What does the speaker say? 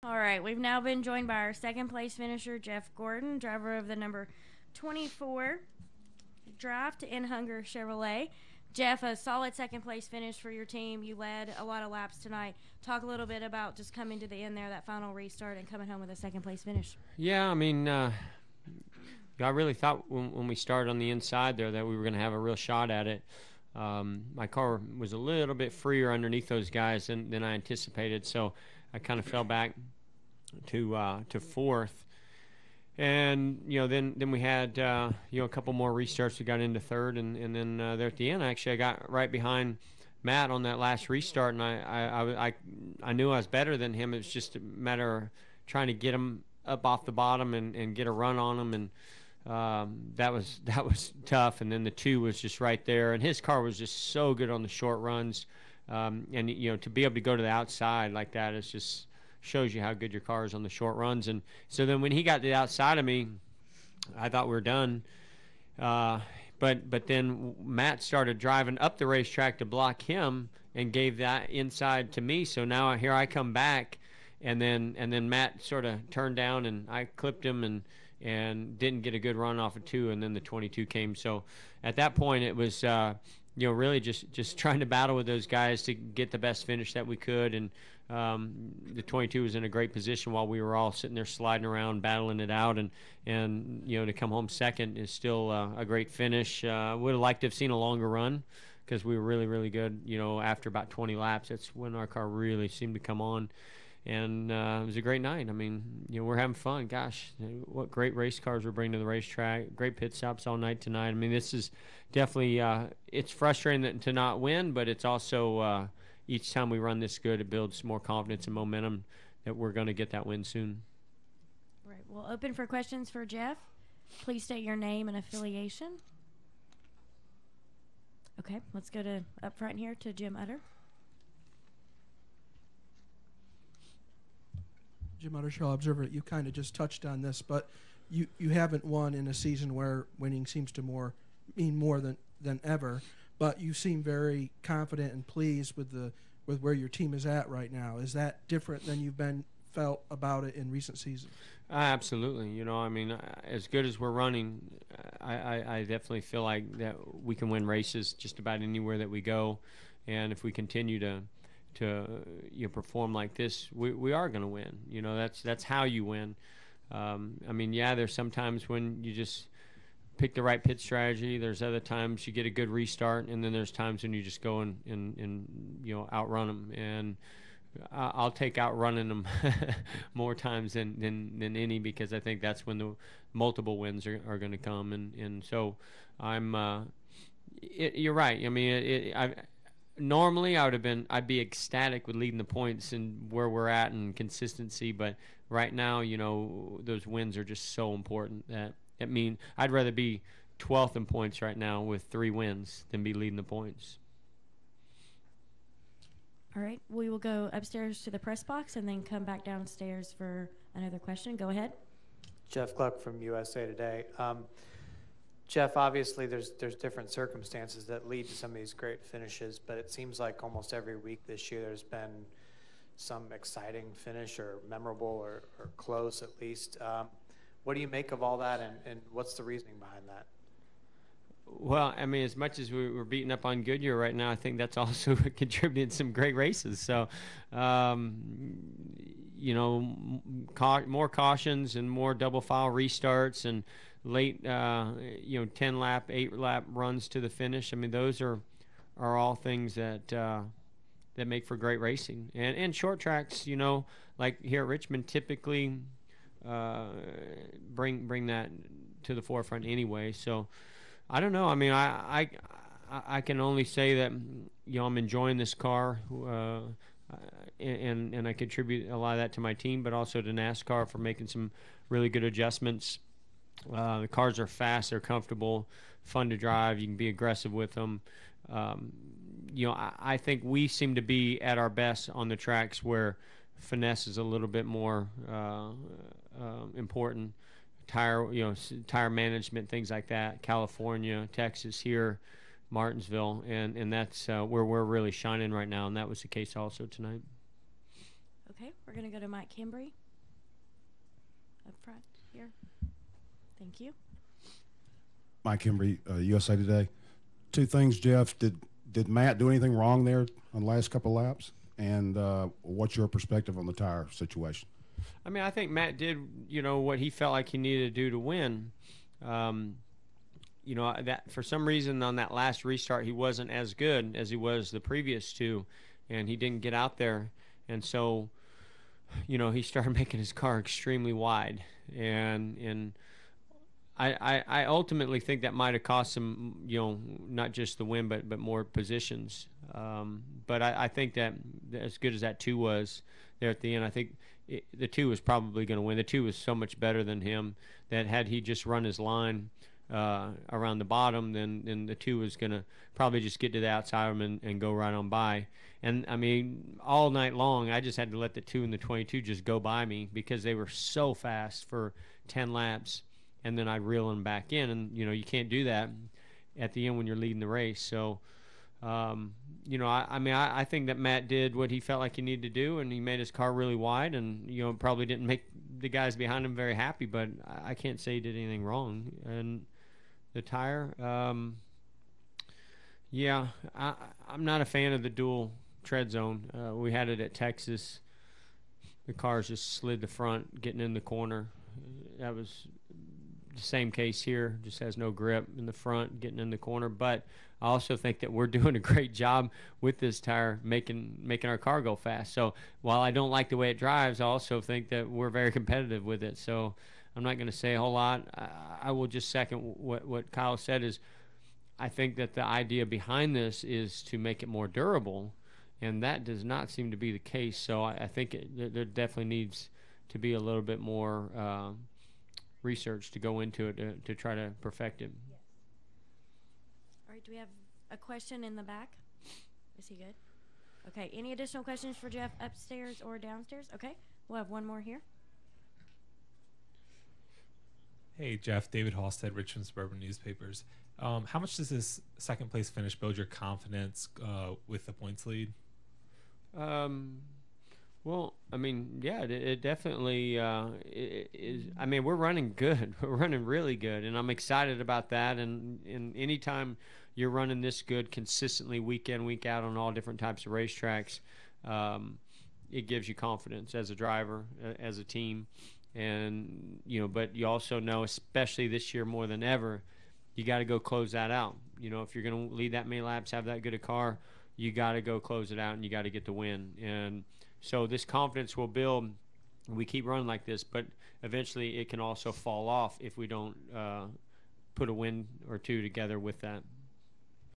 All right, we've now been joined by our second place finisher, Jeff Gordon, driver of the number 24 draft in Hunger Chevrolet. Jeff, a solid second place finish for your team. You led a lot of laps tonight. Talk a little bit about just coming to the end there, that final restart, and coming home with a second place finish. Yeah, I mean, I really thought when we started on the inside there that we were going to have a real shot at it. My car was a little bit freer underneath those guys than I anticipated, so I kind of fell back to fourth. And then we had a couple more restarts. We got into third, and then there at the end, actually, I got right behind Matt on that last restart, and I knew I was better than him. It was just a matter of trying to get him up off the bottom and get a run on him, and that was tough. And then the two was just right there, and his car was just so good on the short runs, and to be able to go to the outside like that is just shows you how good your car is on the short runs. And so then when he got to the outside of me, I thought we were done. But then Matt started driving up the racetrack to block him and gave that inside to me. So now here I come back, and then Matt sort of turned down, and I clipped him and didn't get a good run off of two, and then the 22 came. So at that point it was really just trying to battle with those guys to get the best finish that we could. And the 22 was in a great position while we were all sitting there sliding around, battling it out, and to come home second is still a great finish. Would have liked to have seen a longer run because we were really, really good. After about 20 laps, that's when our car really seemed to come on. And it was a great night. I mean, we're having fun. Gosh, what great race cars we're bringing to the racetrack. Great pit stops all night tonight. I mean, this is definitely it's frustrating to not win, but it's also each time we run this good, it builds more confidence and momentum that we're going to get that win soon. All right, we'll open for questions for Jeff. Please state your name and affiliation. Okay, let's go to up front here to Jim Utter. Jim Uttershaw, Observer. You kind of just touched on this, but you haven't won in a season where winning seems to mean more than ever. But you seem very confident and pleased with where your team is at right now. Is that different than you've felt about it in recent seasons? Absolutely. I mean, as good as we're running, I definitely feel like that we can win races just about anywhere that we go, and if we continue to perform like this, we are going to win. That's how you win. I mean, yeah, there's sometimes when you just pick the right pit strategy. There's other times you get a good restart, and then there's times when you just go and outrun them. And I'll take outrunning them more times than any, because I think that's when the multiple wins are going to come. And so you're right. I mean, normally I'd be ecstatic with leading the points and where we're at and consistency, but right now, those wins are just so important that I'd rather be 12th in points right now with 3 wins than be leading the points. All right, we will go upstairs to the press box and then come back downstairs for another question. Go ahead. Jeff Gluck from USA Today. Jeff, obviously there's different circumstances that lead to some of these great finishes, but it seems like almost every week this year there's been some exciting finish or memorable or close at least. What do you make of all that, and what's the reasoning behind that? Well, I mean, as much as we're beating up on Goodyear right now, I think that's also contributed some great races. So, more cautions and more double file restarts and late, 10-lap, 8-lap runs to the finish. I mean, those are all things that make for great racing. And short tracks, like here at Richmond, typically bring that to the forefront anyway. So I don't know. I mean, I can only say that I'm enjoying this car, and I contribute a lot of that to my team, but also to NASCAR for making some really good adjustments. The cars are fast, they're comfortable, fun to drive. You can be aggressive with them. I think we seem to be at our best on the tracks where finesse is a little bit more important. Tire management, things like that. California, Texas, here, Martinsville, and that's where we're really shining right now, and that was the case also tonight. Okay, we're going to go to Mike Kimbry up front here. Thank you. Mike Embry, USA Today. Two things, Jeff. Did Matt do anything wrong there on the last couple of laps? And what's your perspective on the tire situation? I mean, I think Matt did, what he felt like he needed to do to win. That for some reason on that last restart he wasn't as good as he was the previous two, and he didn't get out there, and so he started making his car extremely wide, and I ultimately think that might have cost him, not just the win, but more positions. But I think that as good as that 2 was there at the end, I think the 2 was probably going to win. The 2 was so much better than him that had he just run his line around the bottom, then the 2 was going to probably just get to the outside of him and go right on by. And, I mean, all night long, I just had to let the 2 and the 22 just go by me because they were so fast for 10 laps. And then I'd reel them back in. And, you can't do that at the end when you're leading the race. So, I think that Matt did what he felt like he needed to do, and he made his car really wide and, probably didn't make the guys behind him very happy, but I can't say he did anything wrong. And the tire, I'm not a fan of the dual tread zone. We had it at Texas. The cars just slid the front, getting in the corner. That was the same case here, just has no grip in the front, getting in the corner. But I also think that we're doing a great job with this tire making our car go fast. So while I don't like the way it drives, I also think that we're very competitive with it. So I'm not going to say a whole lot. I will just second what Kyle said. Is I think that the idea behind this is to make it more durable, and that does not seem to be the case. So I think there definitely needs to be a little bit more research to go into it to try to perfect it. Yes. All right, do we have a question in the back? Is he good? Okay, any additional questions for Jeff upstairs or downstairs? Okay, we'll have one more here. Hey, Jeff. David Halstead, Richmond Suburban Newspapers. How much does this second place finish build your confidence with the points lead? Well, I mean, yeah, it definitely is. I mean, we're running good. We're running really good, and I'm excited about that. And anytime you're running this good consistently week in, week out on all different types of racetracks, it gives you confidence as a driver, as a team. And, but you also know, especially this year more than ever, you got to go close that out. If you're going to lead that many laps, have that good a car, you got to go close it out, and you got to get the win. And so this confidence will build. We keep running like this, but eventually it can also fall off if we don't put a win or two together with that.